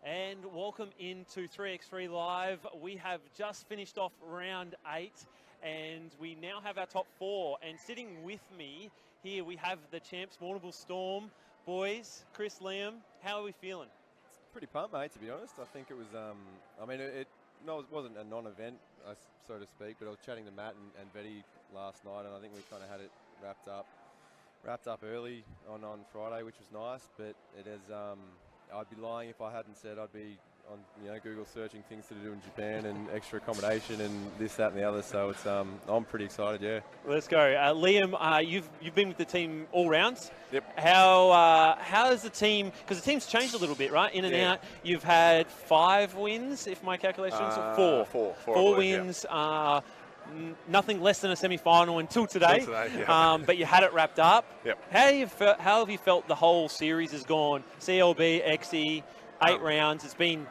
And welcome into 3x3 Live. We have just finished off round 8 and we now have our top 4. And sitting with me here we have the champs, Warrnambool Storm. Boys, Kris, Liam, how are we feeling? Pretty pumped, mate, to be honest. I think it was, I mean, it wasn't a non-event, so to speak, but I was chatting to Matt and Betty last night, and I think we kind of had it wrapped up early on Friday, which was nice, but it is, I'd be lying if I hadn't said I'd be on Google searching things to do in Japan and extra accommodation and this, that, and the other. So it's I'm pretty excited. Yeah. Let's go, Liam. You've been with the team all rounds. Yep. How is the team? Because the team's changed a little bit, right? In and out. You've had 5 wins, if my calculations are 4. Four wins. Yeah. Nothing less than a semi-final until today. Yeah. But you had it wrapped up. Yep. How have you felt the whole series has gone? CLB, XE, 8 rounds. It's been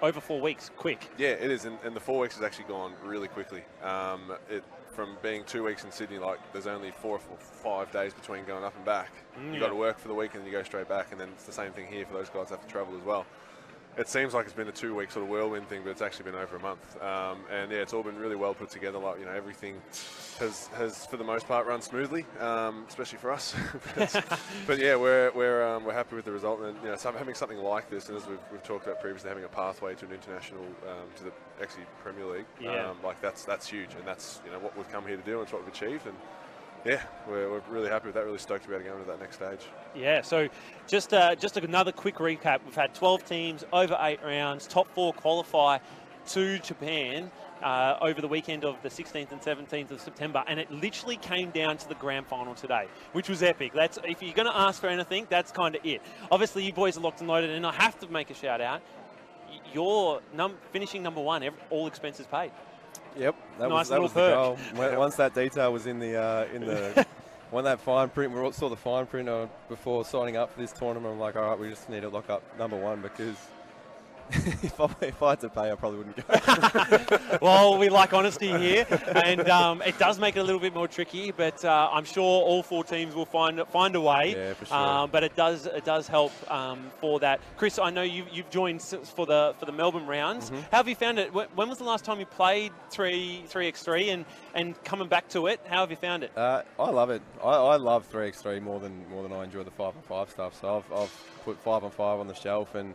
over 4 weeks. Quick. Yeah, it is, and the 4 weeks has actually gone really quickly. From being 2 weeks in Sydney, like there's only 4 or 5 days between going up and back. You got to work for the week and then you go straight back, and then it's the same thing here for those guys that have to travel as well. It seems like it's been a 2-week sort of whirlwind thing, but it's actually been over a month. And yeah, it's all been really well put together. Like, everything has for the most part run smoothly, especially for us. but yeah, we're happy with the result, and having something like this, and as we've talked about previously, having a pathway to an international, to the XE Premier League, like that's huge, and that's what we've come here to do, and it's what we've achieved, and yeah, we're really happy with that. Really stoked to be able to go into that next stage. Yeah, so just another quick recap. We've had 12 teams over 8 rounds. Top 4 qualify to Japan over the weekend of the 16th and 17th of September, and it literally came down to the grand final today, which was epic. That's, if you're going to ask for anything, that's kind of it. Obviously, you boys are locked and loaded, and I have to make a shout out. You're finishing number 1, all expenses paid. Yep, that nice was the goal. Once that detail was in the when that fine print, we saw the fine print before signing up for this tournament. I'm like, all right, we just need to lock up number 1, because if I had to pay, I probably wouldn't go. Well, we like honesty here, and it does make it a little bit more tricky. But I'm sure all 4 teams will find a way. Yeah, for sure. But it does help for that. Kris, I know you've joined for the Melbourne rounds. Mm-hmm. How have you found it? When was the last time you played 3x3 and coming back to it? How have you found it? I love it. I love 3x3 more than I enjoy the 5-on-5 stuff. So I've put 5-on-5 on the shelf, and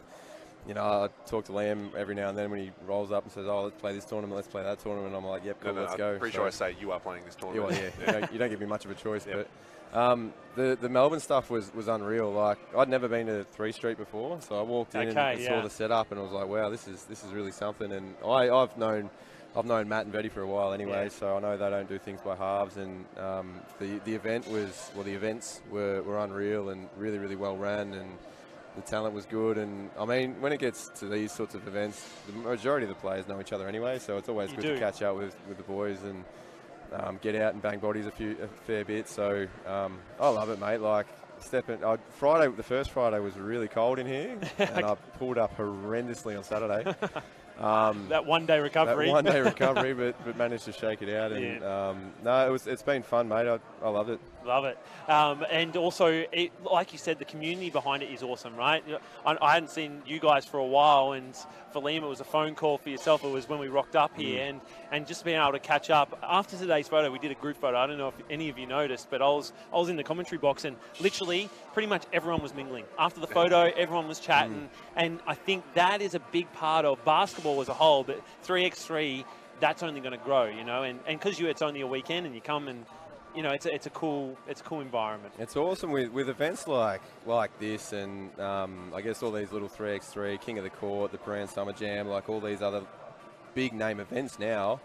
I talk to Liam every now and then when he rolls up and says, "Oh, let's play this tournament, let's play that tournament." I'm like, "Yep, cool, let's go." I'm pretty sure I say you are playing this tournament. You don't give me much of a choice. Yep. But the Melbourne stuff was unreal. Like, I'd never been to 3 Street before, so I walked in and saw the setup, and I was like, "Wow, this is really something." And I've known Matt and Betty for a while anyway, so I know they don't do things by halves. And the events were unreal and really, really well ran, and the talent was good. And I mean, when it gets to these sorts of events, the majority of the players know each other anyway, so it's always good to catch up with the boys and get out and bang bodies a fair bit. So I love it, mate. Like, the first Friday was really cold in here, and I pulled up horrendously on Saturday. That one-day recovery. but managed to shake it out. And no, it's been fun, mate. I loved it. Love it. And also, like you said, the community behind it is awesome, right? I hadn't seen you guys for a while, and for Liam, it was a phone call. For yourself, it was when we rocked up here, and just being able to catch up. After today's photo, we did a group photo. I don't know if any of you noticed, but I was in the commentary box, and literally pretty much everyone was mingling. After the photo, everyone was chatting, and I think that is a big part of basketball as a whole, but 3x3, that's only going to grow, and because it's only a weekend and you come and it's a cool environment. It's awesome with events like this, and I guess all these little 3x3, King of the Court, the Brand Summer Jam, like all these other big name events now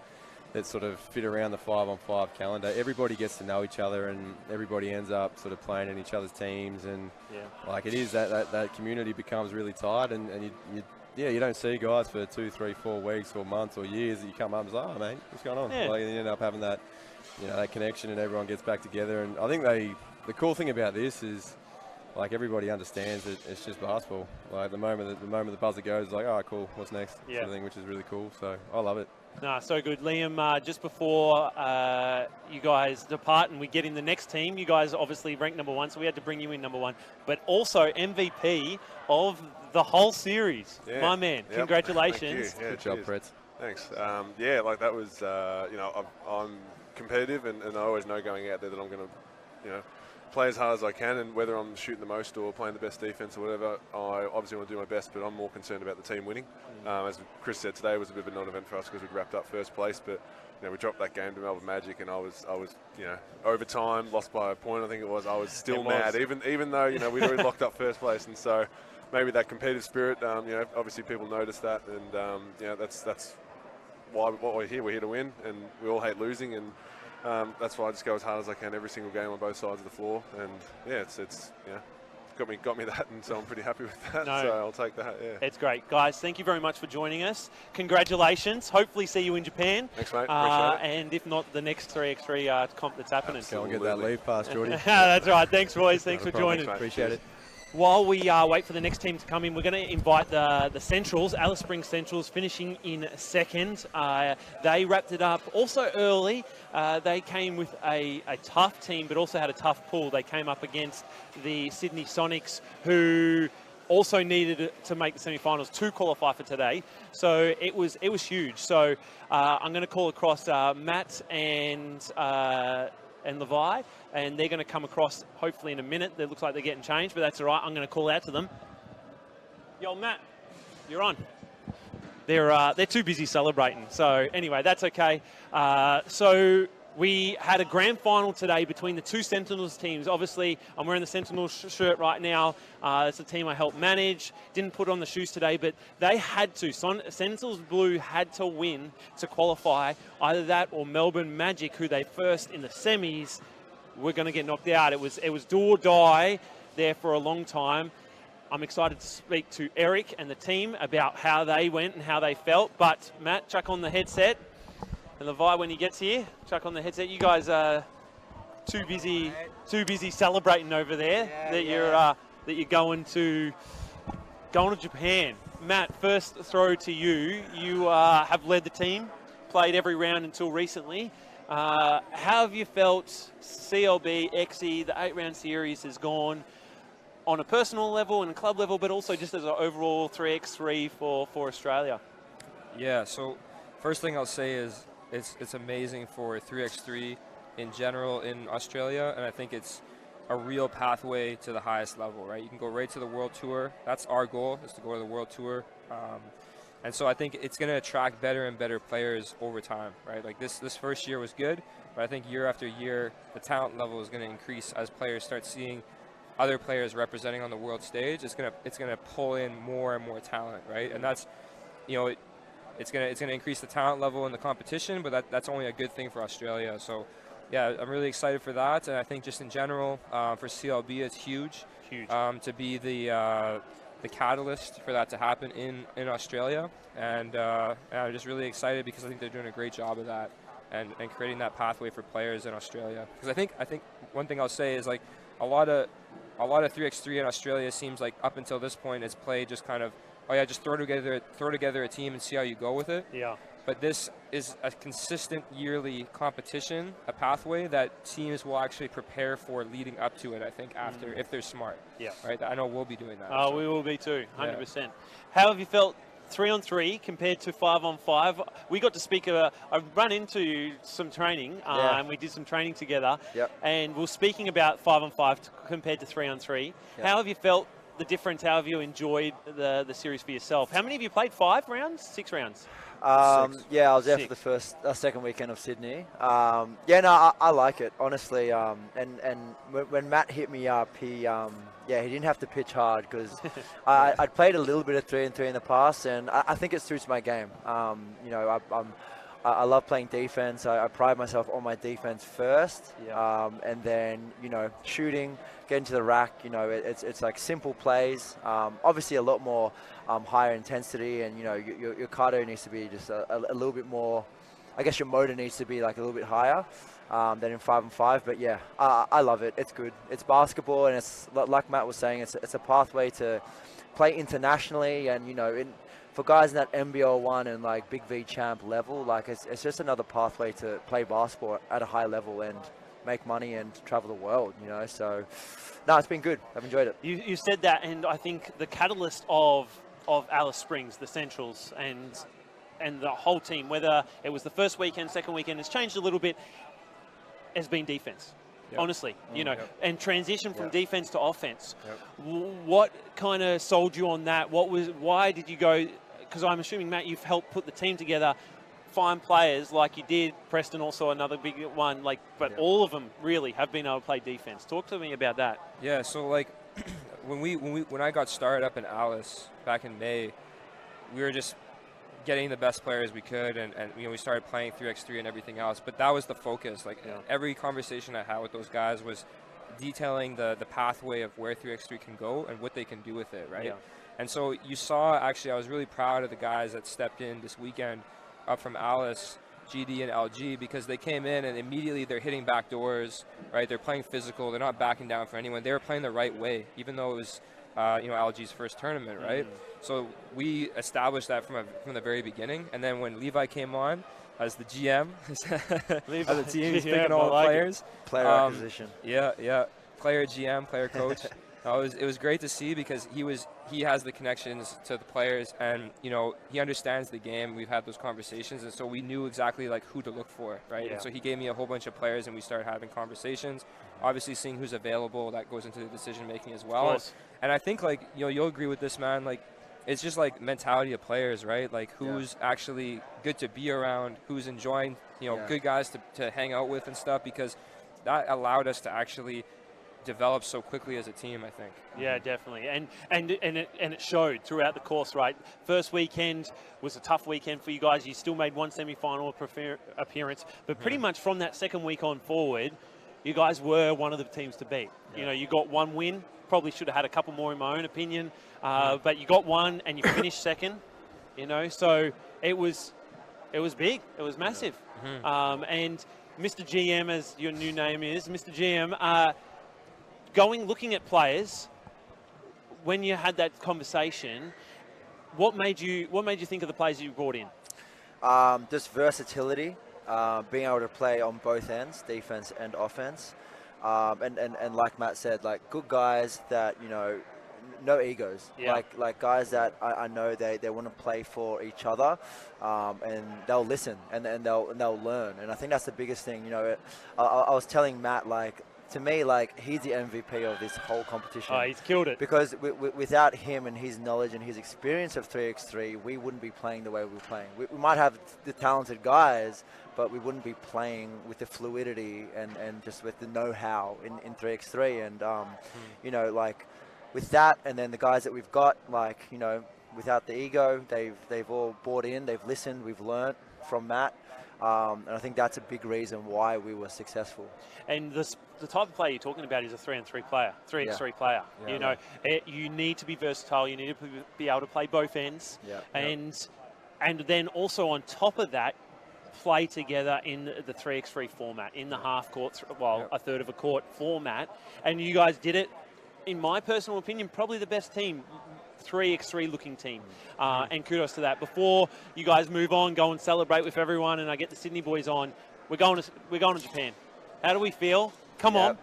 that sort of fit around the 5-on-5 calendar. Everybody gets to know each other, and everybody ends up sort of playing in each other's teams, and like it is that community becomes really tight, and you don't see guys for 2, 3, 4 weeks or months or years that you come up and say, "Oh, mate, what's going on?" Like, you end up having that, that connection, and everyone gets back together. And I think the cool thing about this is, like everybody understands that it's just basketball. Like the moment the buzzer goes, it's like, oh, cool, what's next? Yeah. Sort of thing, which is really cool. So I love it. No, so good. Liam, just before you guys depart and we get in the next team, you guys obviously ranked #1, so we had to bring you in #1, but also MVP of the whole series. Yeah. My man, Yep. congratulations. Thank you. Yeah, Good job, cheers. Fritz. Thanks. Yeah, like that was, I'm competitive and I always know going out there that I'm going to, play as hard as I can, and whether I'm shooting the most or playing the best defense or whatever, I obviously want to do my best, but I'm more concerned about the team winning. As Kris said today, it was a bit of a non-event for us because we'd wrapped up first place, but we dropped that game to Melbourne Magic, and I was overtime, lost by a point, I think it was. I was still mad, even though we'd already locked up first place, and so maybe that competitive spirit, obviously people noticed that, and that's why what we're here. We're here to win, and we all hate losing, and that's why I just go as hard as I can every single game on both sides of the floor, and it's got me that, and so I'm pretty happy with that. No, so I'll take that. Yeah, it's great, guys. Thank you very much for joining us. Congratulations. Hopefully, see you in Japan. Thanks, mate. Appreciate it. And if not, the next 3x3 comp that's happening. Go and get that leave pass, Jordy. That's right. Thanks, boys. Thanks for joining. Thanks, Appreciate it. While we wait for the next team to come in, we're going to invite the Centrals, Alice Springs Centrals, finishing in second. They wrapped it up also early. They came with a tough team, but also had a tough pool. They came up against the Sydney Sonics, who also needed to make the semi-finals to qualify for today. So it was huge. So I'm going to call across Matt and Livai, and they're going to come across hopefully in a minute. It looks like they're getting changed, but that's all right. I'm going to call out to them. Yo, Matt, you're on. They're too busy celebrating. So anyway, that's okay. So we had a grand final today between the two Sentinels teams. Obviously, I'm wearing the Sentinels shirt right now. It's a team I helped manage. Didn't put on the shoes today, but they had to. Sentinels Blue had to win to qualify. Either that or Melbourne Magic, who they first in the semis, were going to get knocked out. It was do or die there for a long time. I'm excited to speak to Eric and the team about how they went and how they felt. But Matt, chuck on the headset. And Livai, when he gets here, chuck on the headset. You guys are too busy celebrating over there that you're going to Japan. Matt, first throw to you. You have led the team, played every round until recently. How have you felt CLB, EXE, the 8-round series has gone on a personal level and club level, but also just as an overall 3x3 for Australia? Yeah, so first thing I'll say is it's amazing for 3x3 in general in Australia, and I think it's a real pathway to the highest level, right? You can go right to the World Tour. That's our goal, is to go to the World Tour. And so I think it's going to attract better and better players over time, right? Like this first year was good, but I think year after year, the talent level is going to increase as players start seeing other players representing on the world stage. It's going to pull in more and more talent, right? And that's, it's going to increase the talent level in the competition, but that's only a good thing for Australia. So, yeah, I'm really excited for that, and I think just in general for CLB, it's huge. To be the catalyst for that to happen in Australia, and I'm just really excited because I think they're doing a great job of that and creating that pathway for players in Australia. Because I think one thing I'll say is like a lot of 3x3 in Australia seems like up until this point it's played just kind of, oh yeah, just throw together a team and see how you go with it. Yeah. But this is a consistent yearly competition, a pathway that teams will actually prepare for leading up to it, I think, after, if they're smart. Yeah. Right? I know we'll be doing that. Oh, so. we will be too, 100%. Yeah. How have you felt 3-on-3 compared to 5-on-5? We got to speak, I ran into some training, and we did some training together. Yep. And we were speaking about 5-on-5 compared to 3-on-3. Yep. How have you felt the difference? How have you enjoyed the series for yourself? How many of you played? 5 rounds? 6 rounds? Yeah, I was there for the second weekend of Sydney. I like it, honestly. And when Matt hit me up, he didn't have to pitch hard because I'd played a little bit of 3-on-3 in the past, and I think it suits my game. I love playing defense. I pride myself on my defense first, and then shooting, getting to the rack. It's like simple plays. Obviously, a lot more higher intensity, and your cardio needs to be just a little bit more. I guess your motor needs to be like a little bit higher. than in 5-on-5. But yeah, I love it. It's good. It's basketball, and it's like Matt was saying, it's a pathway to play internationally, and for guys in that NBL1 and like Big V champ level, like it's just another pathway to play basketball at a high level and make money and travel the world. So no, it's been good. I've enjoyed it. You said that, and I think the catalyst of Alice Springs, the Centrals, and the whole team, whether it was the first weekend, second weekend, it's changed a little bit, has been defense. Yep. Honestly, and transition from defense to offense. Yep. What kind of sold you on that? Why did you go? Because I'm assuming, Matt, you've helped put the team together, find players like you did. Preston also another big one, but all of them really have been able to play defense. Talk to me about that. Yeah, so like when I got started up in Alice back in May, we were just getting the best players we could, and we started playing 3x3 and everything else, but that was the focus. Every conversation I had with those guys was detailing the pathway of where 3x3 can go and what they can do with it, right? And so you saw, actually, I was really proud of the guys that stepped in this weekend up from Alice, GD and LG, because they came in and immediately they're hitting back doors, right? They're playing physical, they're not backing down for anyone. They were playing the right way, even though it was LG's first tournament, right? So we established that from the very beginning, and then when Livai came on as the GM, as the team, he's picking all the players. Player acquisition. Yeah. Player GM, player coach. It was great to see, because he has the connections to the players, and he understands the game. We've had those conversations, and so we knew exactly like who to look for, right? Yeah. And so he gave me a whole bunch of players, and we started having conversations. Obviously, seeing who's available, that goes into the decision making as well. And I think you'll agree with this, man. It's just like mentality of players, right? Like who's actually good to be around, who's enjoying, good guys to hang out with and stuff, because that allowed us to actually develop so quickly as a team, I think. Yeah, definitely. And it showed throughout the course, right? First weekend was a tough weekend for you guys. You still made one semi-final appearance, but pretty much from that second week on forward, you guys were one of the teams to beat. You got one win. Probably should have had a couple more, in my own opinion, but you got one and you finished second. So it was big. It was massive. And Mr. GM, as your new name is, Mr. GM, looking at players, when you had that conversation, what made you think of the players you brought in? Just versatility, being able to play on both ends, defense and offense. And like Matt said, like good guys that, no egos, like guys that I know they want to play for each other, and they'll listen and they'll learn. And I think that's the biggest thing. I was telling Matt, to me, he's the MVP of this whole competition. Oh, he's killed it. Because without him and his knowledge and his experience of 3x3, we wouldn't be playing the way we're playing. We might have the talented guys, but we wouldn't be playing with the fluidity and just with the know-how in 3x3. And, with that, and then the guys that we've got, without the ego, they've all bought in, they've listened, we've learnt from Matt. And I think that's a big reason why we were successful. And the type of player you're talking about is a 3-on-3 player, 3x3 player. Yeah. You need to be versatile. You need to be able to play both ends. Yeah. And then also on top of that, play together in the 3x3 format, in the half court, a third of a court format. And you guys did it, in my personal opinion, probably the best team. 3x3 looking team, and kudos to that. Before you guys move on, go and celebrate with everyone, and I get the Sydney boys on. We're going to Japan. How do we feel? Come on.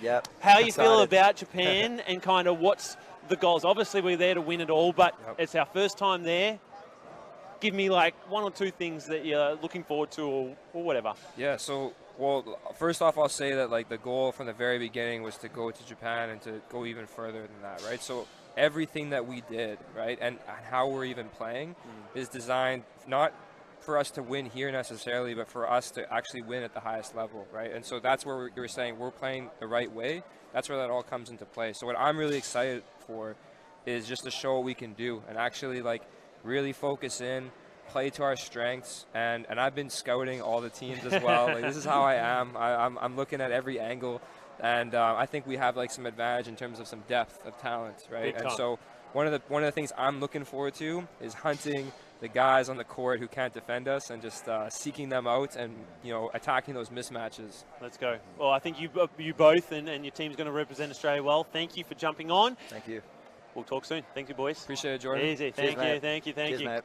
Yep. How you feel about Japan, and kind of what's the goals? Obviously, we're there to win it all, but it's our first time there. Give me one or two things that you're looking forward to, or whatever. Yeah. So, first off, I'll say that the goal from the very beginning was to go to Japan and to go even further than that, right? So everything that we did, right, and how we're even playing is designed not for us to win here necessarily, but for us to actually win at the highest level, right? And so that's where you were saying we're playing the right way. That's where that all comes into play. So what I'm really excited for is just to show what we can do and actually really focus in, play to our strengths, and I've been scouting all the teams as well. This is how I am. I'm looking at every angle And I think we have like some advantage in terms of some depth of talent, right? And so one of the things I'm looking forward to is hunting the guys on the court who can't defend us and just seeking them out and, you know, attacking those mismatches. Let's go. Well, I think you both and your team's going to represent Australia well. Thank you for jumping on. Thank you. We'll talk soon. Thank you, boys. Appreciate it, Jordan. Easy. Thank you. Cheers, mate.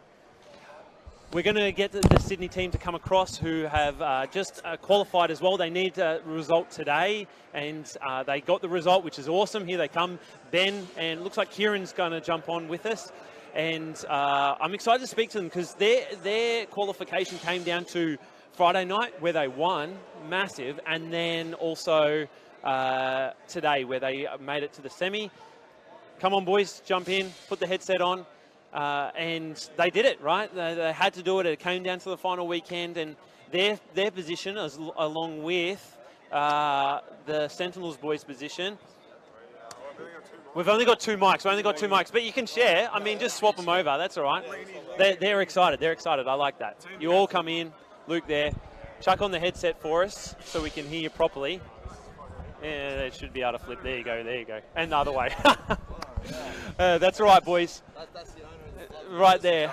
We're going to get the Sydney team to come across who have just qualified as well. They need a result today, and they got the result, which is awesome. Here they come, Ben, and it looks like Ciaron's going to jump on with us. And I'm excited to speak to them because their qualification came down to Friday night where they won, massive, and then also today where they made it to the semi. Come on, boys, jump in, put the headset on. And they did it, right? They had to do it. It came down to the final weekend, and their position, along with the Sentinels boys' position. We've only got two mics. But you can share. I mean, just swap them over. That's all right. They're excited. They're excited. I like that. You all come in. Luke there. Chuck on the headset for us so we can hear you properly. Yeah, they should be able to flip. There you go. And the other way. That's all right, boys. Right there.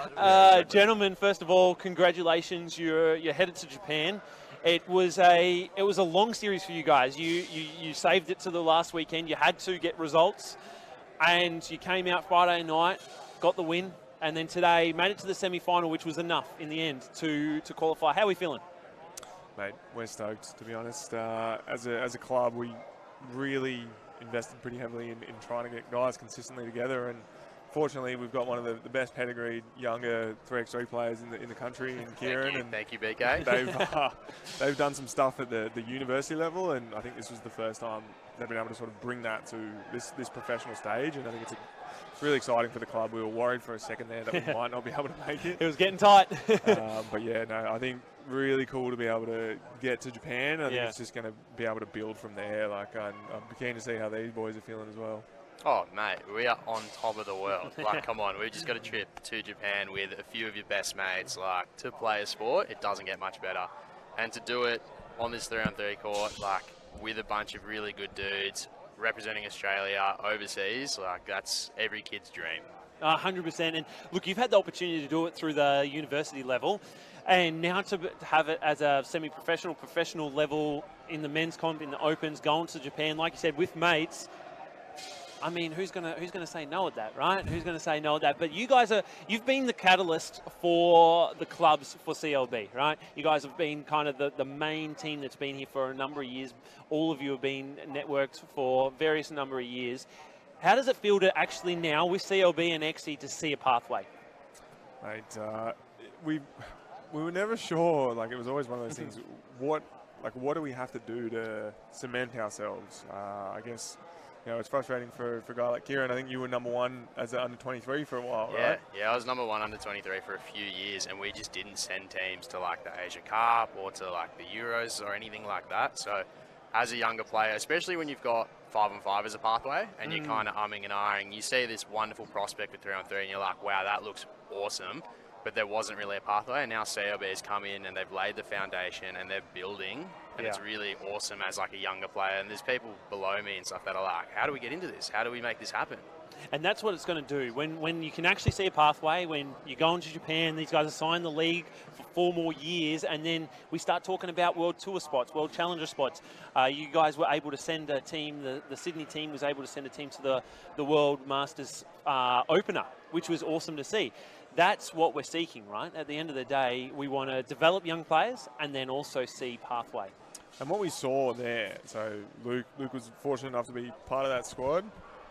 Gentlemen, first of all, congratulations. You're headed to Japan. It was a long series for you guys. You saved it to the last weekend. You had to get results, and you came out Friday night, got the win, and then today made it to the semi-final, which was enough in the end to qualify. How are we feeling? Mate, we're stoked, to be honest. As a club, we really invested pretty heavily in trying to get guys consistently together, and fortunately, we've got one of the best pedigreed younger 3x3 players in the country in Ciaron. Thank you, BK. They've done some stuff at the university level, and I think this was the first time they've been able to sort of bring that to this professional stage, and I think it's really exciting for the club. We were worried for a second there that we might not be able to make it. It was getting tight. But yeah, no, I think really cool to be able to get to Japan. I think it's just going to be able to build from there. Like, I'm keen to see how these boys are feeling as well. Oh, mate, we are on top of the world. Like, come on, we just got a trip to Japan with a few of your best mates. Like, to play a sport, it doesn't get much better. And to do it on this 3-on-3 court, like, with a bunch of really good dudes representing Australia overseas, like, that's every kid's dream. 100%. And look, you've had the opportunity to do it through the university level, and now to have it as a semi-professional, professional level in the men's comp, in the Opens, going to Japan, like you said, with mates. I mean, who's gonna say no at that, right? Who's gonna say no at that? But you guys you've been the catalyst for the clubs for CLB, right? You guys have been kind of the main team that's been here for a number of years. All of you have been networked for various number of years. How does it feel to actually now, with CLB and XE, to see a pathway? Mate, we were never sure. Like, it was always one of those things. What do we have to do to cement ourselves? I guess, you know, it's frustrating for a guy like Ciaron. I think you were number one as an under-23 for a while, right? Yeah, I was number one under-23 for a few years, and we just didn't send teams to, like, the Asia Cup or to, like, the Euros or anything like that. So as a younger player, especially when you've got 5-on-5 as a pathway and you're kind of umming and ahhing, you see this wonderful prospect with 3-on-3 and you're like, wow, that looks awesome. But there wasn't really a pathway, and now CLB has come in and they've laid the foundation and they're building, and it's really awesome as like a younger player. And there's people below me and stuff that are like, how do we get into this? How do we make this happen? And that's what it's going to do. When you can actually see a pathway, when you go into Japan, these guys are signed the league for 4 more years, and then we start talking about World Tour spots, World Challenger spots. You guys were able to send a team, the Sydney team was able to send a team to the World Masters opener, which was awesome to see. That's what we're seeking, right? At the end of the day, we want to develop young players and then also see pathway. And what we saw there, so Luke was fortunate enough to be part of that squad,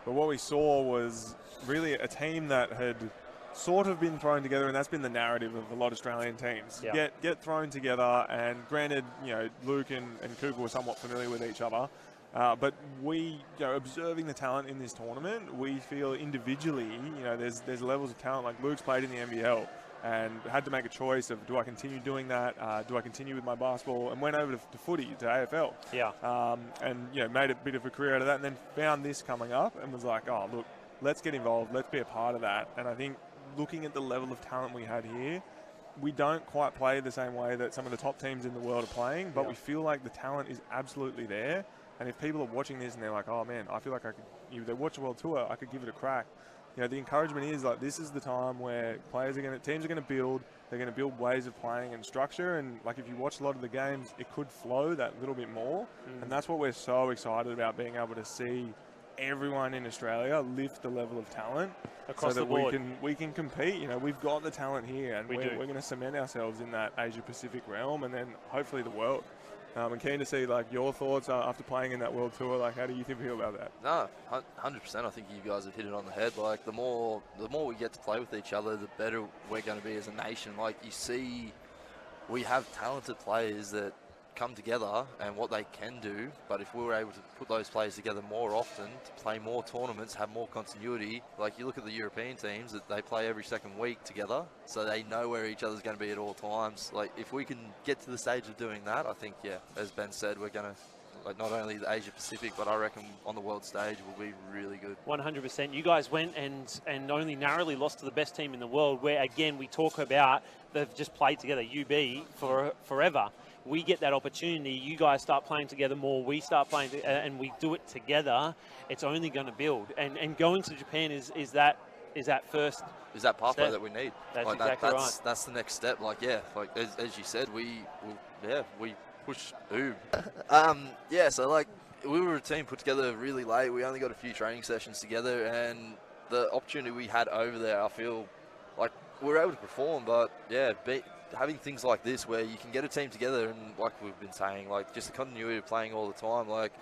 but what we saw was really a team that had sort of been thrown together, and that's been the narrative of a lot of Australian teams. Yeah. Get thrown together, and granted, you know, Luke and Cougar were somewhat familiar with each other, but we, you know, observing the talent in this tournament, we feel individually, you know, there's levels of talent. Like, Luke's played in the NBL and had to make a choice of, do I continue doing that? Do I continue with my basketball? And went over to footy, to AFL. Yeah. And, you know, made a bit of a career out of that, and then found this coming up and was like, oh, look, let's get involved. Let's be a part of that. And I think looking at the level of talent we had here, we don't quite play the same way that some of the top teams in the world are playing, but we feel like the talent is absolutely there. And if people are watching this and they're like, oh man, I feel like I could, they watch a World Tour, I could give it a crack. You know, the encouragement is like this is the time where teams are going to build. They're going to build ways of playing and structure. And like if you watch a lot of the games, it could flow that little bit more. And that's what we're so excited about, being able to see everyone in Australia lift the level of talent across so that the board. we can compete. You know, we've got the talent here, and we're do. going to cement ourselves in that Asia Pacific realm, and then hopefully the world. I'm keen to see like your thoughts after playing in that World Tour. Like, how do you feel about that? No, 100%. I think you guys have hit it on the head. Like, the more we get to play with each other, the better we're going to be as a nation. Like, you see, we have talented players that come together and what they can do, but if we were able to put those players together more often, to play more tournaments, have more continuity, like you look at the European teams, that they play every second week together, so they know where each other's going to be at all times. Like, if we can get to the stage of doing that, I think, yeah, as Ben said, we're going to, like, not only the Asia Pacific, but I reckon on the world stage will be really good. 100%. You guys went and only narrowly lost to the best team in the world, where again we talk about they've just played together, UB, for forever. We get that opportunity. You guys start playing together more. We start playing, and we do it together. It's only going to build. And going to Japan is that first. Is that pathway step that we need? That's like exactly right. That's the next step. Like, yeah, like as you said, we push Oob. Yeah, so like we were a team put together really late. We only got a few training sessions together, and the opportunity we had over there, I feel like we were able to perform. But yeah, having things like this where you can get a team together, and like we've been saying, like just the continuity of playing all the time, like,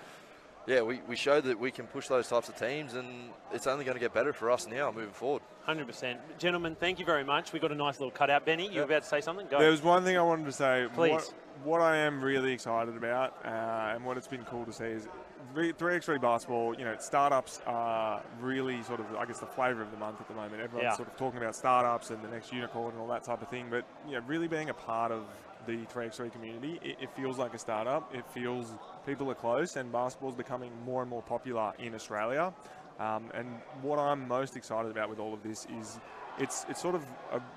yeah, we showed that we can push those types of teams, and it's only going to get better for us now moving forward. 100%. Gentlemen, thank you very much. We got a nice little cutout. Benny, you were about to say something? Go. There was one thing I wanted to say. Please. What I am really excited about, and what it's been cool to see, is 3x3 basketball, you know, startups are really sort of, I guess, the flavour of the month at the moment. Everyone's sort of talking about startups and the next unicorn and all that type of thing. But, you know, really being a part of the 3x3 community, it feels like a startup. It feels people are close, and basketball is becoming more and more popular in Australia. And what I'm most excited about with all of this is it's sort of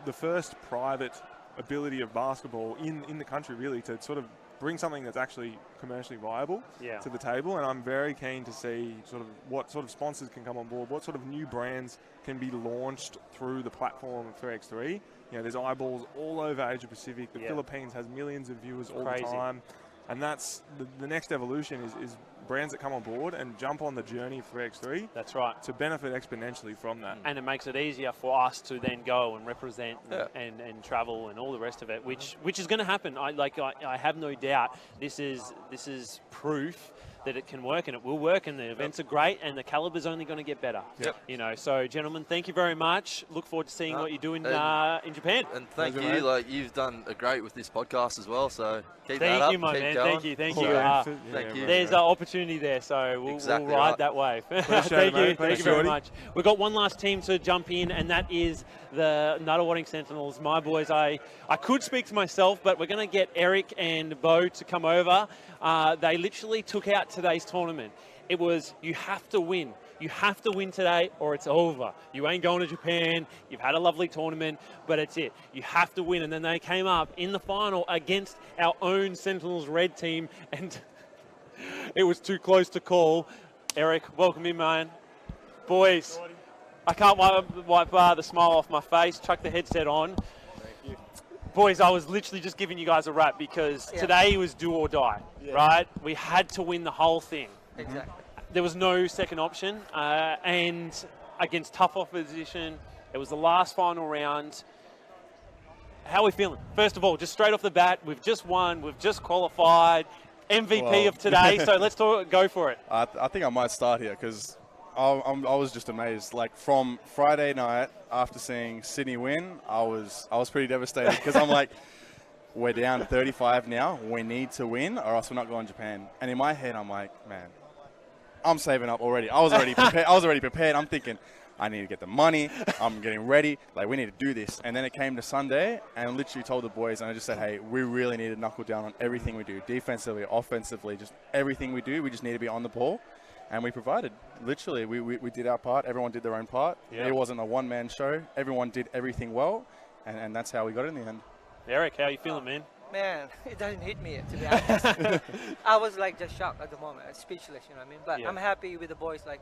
the first private ability of basketball in the country, really, to sort of bring something that's actually commercially viable to the table. And I'm very keen to see sort of what sort of sponsors can come on board, what sort of new brands can be launched through the platform of 3x3. You know, there's eyeballs all over Asia Pacific. The Philippines has millions of viewers all the time. And that's the next evolution is brands that come on board and jump on the journey of 3x3. That's right. To benefit exponentially from that. And it makes it easier for us to then go and represent and travel and all the rest of it, which is going to happen. I have no doubt this is proof that it can work, and it will work, and the events are great, and the caliber's only going to get better. You know, so gentlemen, thank you very much. Look forward to seeing what you do in Japan. And thank you. Mate. Like, you've done a great with this podcast as well, so keep that up. Thank you, my man. Going. Thank you. Thank you. There's an opportunity there, so we'll ride that wave. Thank you very much. We've got one last team to jump in, and that is the Nuttawatting Sentinels. My boys, I could speak to myself, but we're going to get Eric and Beau to come over. They literally took out today's tournament. It was, you have to win. You have to win today or it's over. You ain't going to Japan. You've had a lovely tournament, but it's it. You have to win. And then they came up in the final against our own Sentinels red team, and it was too close to call. Eric, welcome in, man. Boys, I can't wipe the smile off my face. Chuck the headset on. Boys, I was literally just giving you guys a rap because today was do or die, right? We had to win the whole thing. Exactly. There was no second option, and against tough opposition, it was the last final round. How are we feeling? First of all, just straight off the bat, we've just won, we've just qualified, MVP of today, so let's go for it. I think I might start here because I was just amazed. Like, from Friday night after seeing Sydney win, I was pretty devastated because I'm like, we're down 35 now. We need to win or else we're not going to Japan. And in my head, I'm like, man, I'm saving up already. I was already prepared. I'm thinking, I need to get the money. I'm getting ready. Like, we need to do this. And then it came to Sunday, and I literally told the boys, and I just said, hey, we really need to knuckle down on everything we do, defensively, offensively, just everything we do. We just need to be on the ball. And we provided. Literally, we did our part. Everyone did their own part. Yep. It wasn't a one-man show. Everyone did everything well, and that's how we got it in the end. Eric, how are you feeling, man? Man, it doesn't hit me, to be honest. I was like just shocked at the moment, speechless, you know what I mean? But I'm happy with the boys, like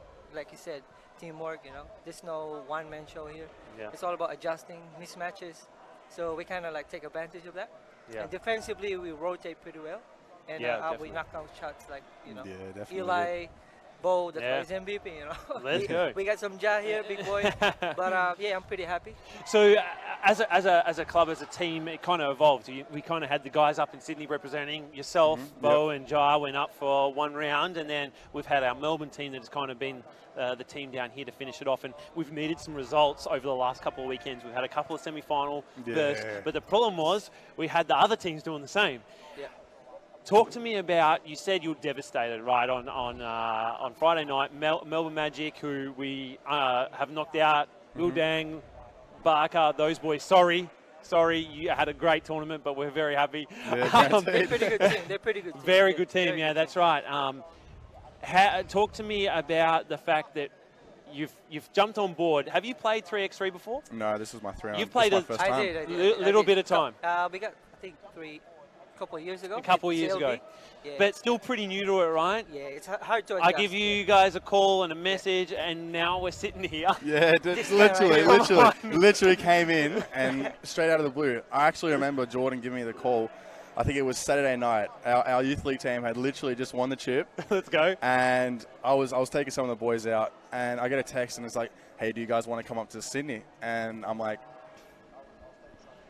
you said, teamwork, you know. There's no one-man show here. Yeah. It's all about adjusting mismatches. So we kind of like take advantage of that. Yeah. And defensively, we rotate pretty well. And we knock down shots like, you know, Livai, Beau, that's why he's MVP, you know. Let's go. We got some Ja here, big boy. But yeah, I'm pretty happy. So as a club, as a team, it kind of evolved. We kind of had the guys up in Sydney representing yourself, Beau and Ja went up for one round, and then we've had our Melbourne team that has kind of been the team down here to finish it off, and we've needed some results over the last couple of weekends. We've had a couple of semi-final bursts, but the problem was we had the other teams doing the same. Yeah. Talk to me about, you said you were devastated, right, on Friday night. Melbourne Magic, who we have knocked out, Wildang, Barker, those boys. Sorry, you had a great tournament, but we're very happy. Yeah, they're pretty good team. They're pretty good team. Very good team, yeah, that's right. Talk to me about the fact that you've jumped on board. Have you played 3x3 before? No, this is my 3 round. You've played my first time. I did. Little bit of time. We got, I think, a couple of years ago. A couple of years ago. Yeah. But still pretty new to it, right? Yeah, it's hard to adjust. I give you guys a call and a message, and now we're sitting here. Yeah, literally came in and straight out of the blue. I actually remember Jordan giving me the call. I think it was Saturday night. Our youth league team had literally just won the chip. Let's go. And I was taking some of the boys out, and I get a text, and it's like, hey, do you guys want to come up to Sydney? And I'm like,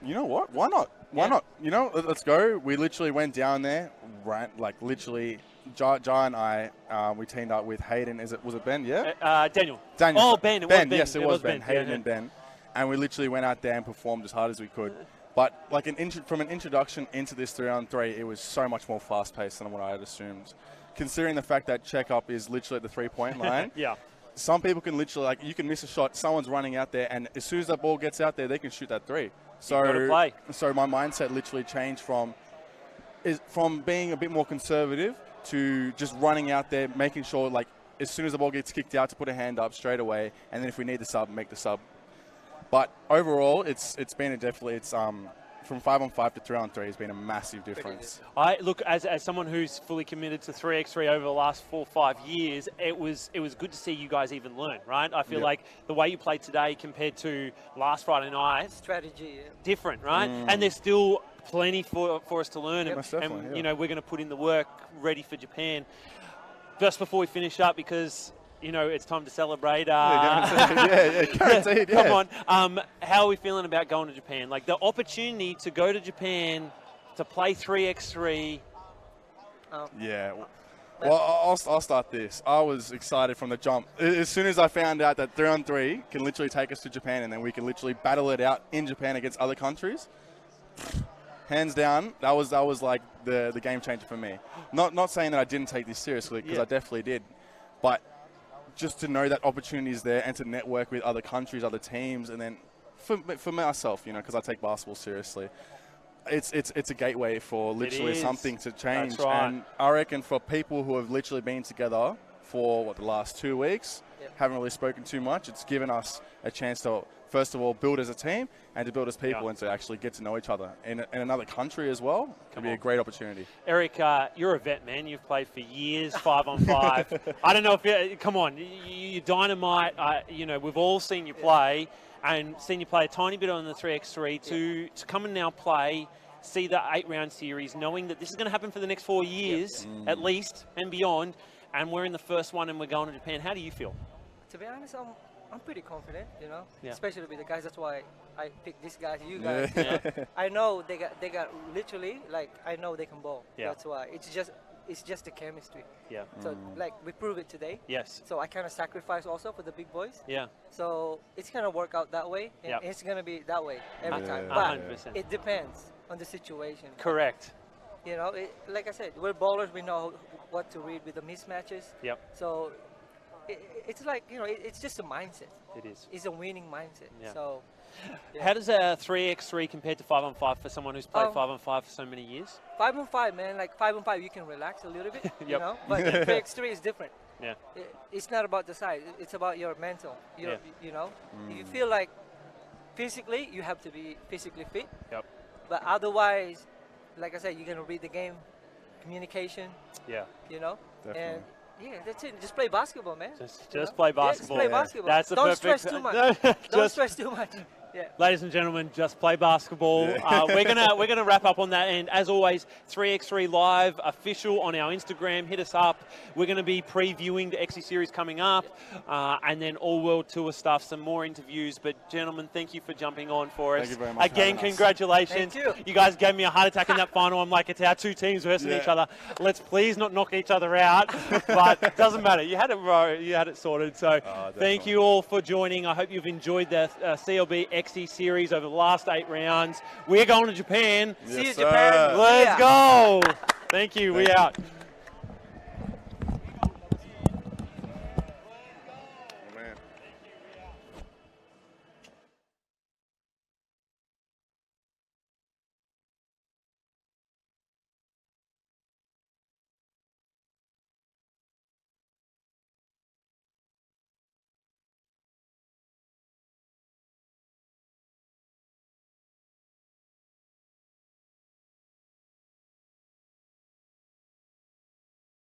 you know what? Why not? Why not? You know, let's go. We literally went down there, ran, like literally, Ja and I, we teamed up with Hayden. Was it Ben? Yeah? Daniel. Oh, Ben. Yes, it was Ben. Hayden and Ben. And we literally went out there and performed as hard as we could. But like from an introduction into this 3-on-3, it was so much more fast-paced than what I had assumed. Considering the fact that check-up is literally at the three-point line. Yeah. Some people can literally, like, you can miss a shot, someone's running out there, and as soon as that ball gets out there, they can shoot that three. So my mindset literally changed from being a bit more conservative to just running out there, making sure, like, as soon as the ball gets kicked out, to put a hand up straight away, and then if we need the sub, make the sub. But overall, it's been from 5-on-5 to 3-on-3 has been a massive difference. I look, as someone who's fully committed to 3x3 over the last 4 or 5 years, it was good to see you guys even learn, right? I feel like the way you played today compared to last Friday night, strategy, different, right? And there's still plenty for us to learn, and you know, we're going to put in the work ready for Japan. Just before we finish up, because you know, it's time to celebrate. Guaranteed. Come on. How are we feeling about going to Japan? Like, the opportunity to go to Japan to play 3x3. Yeah. Well, I'll start this. I was excited from the jump. As soon as I found out that 3-on-3 can literally take us to Japan, and then we can literally battle it out in Japan against other countries, hands down, that was like the game changer for me. Not saying that I didn't take this seriously, because I definitely did. But just to know that opportunity is there and to network with other countries, other teams, and then for myself, you know, because I take basketball seriously, it's a gateway for literally something to change. That's right. And I reckon for people who have literally been together for the last 2 weeks, haven't really spoken too much, it's given us a chance to first of all build as a team and to build as people and to actually get to know each other in another country as well. Could be a great opportunity. Eric, you're a vet, man. You've played for years, 5-on-5. I don't know if you, come on, you're dynamite. You know, we've all seen you play and seen you play a tiny bit on the 3x3 to come and now play, see the 8-round series, knowing that this is going to happen for the next 4 years at least and beyond, and we're in the first one and we're going to Japan. How do you feel? To be honest, I'm pretty confident, you know, especially with the guys. That's why I picked these guys, you guys. You know? I know they got literally, like, I know they can ball. That's why it's just the chemistry. So like we prove it today. So I kind of sacrifice also for the big boys. So it's gonna work out that way, and it's gonna be that way every time. But 100%. It depends on the situation. Correct. You know, like I said, we're ballers. We know what to read with the mismatches. So it's like, you know, it's just a mindset. It is. It's a winning mindset. So. How does a 3x3 compare to 5-on-5 for someone who's played 5-on-5 for so many years? 5-on-5, man. Like 5-on-5, you can relax a little bit, you know. But 3x3 is different. It's not about the size. It's about your mental. You know, you feel like physically you have to be physically fit. But otherwise, like I said, you're gonna read the game, communication. Yeah. You know. Definitely. And yeah, that's it. Just play basketball, man. Just play basketball. Yeah, just play basketball. That's the Don't perfect. stress too much. Don't stress too much. Yeah. Ladies and gentlemen, just play basketball. We're gonna wrap up on that, and as always, 3x3 Live official on our Instagram. Hit us up. We're going to be previewing the XE series coming up, and then all world tour stuff, some more interviews. But gentlemen, thank you for jumping on for us. Thank you very much. Again, congratulations. Thank you. You guys gave me a heart attack in that final. I'm like, it's our two teams versus each other. Let's please not knock each other out. But it doesn't matter. You had it sorted. So thank you all for joining. I hope you've enjoyed the CLB XE series over the last 8 rounds. We're going to Japan. Yes, See you, sir. Japan. Let's go. Thank you. We out.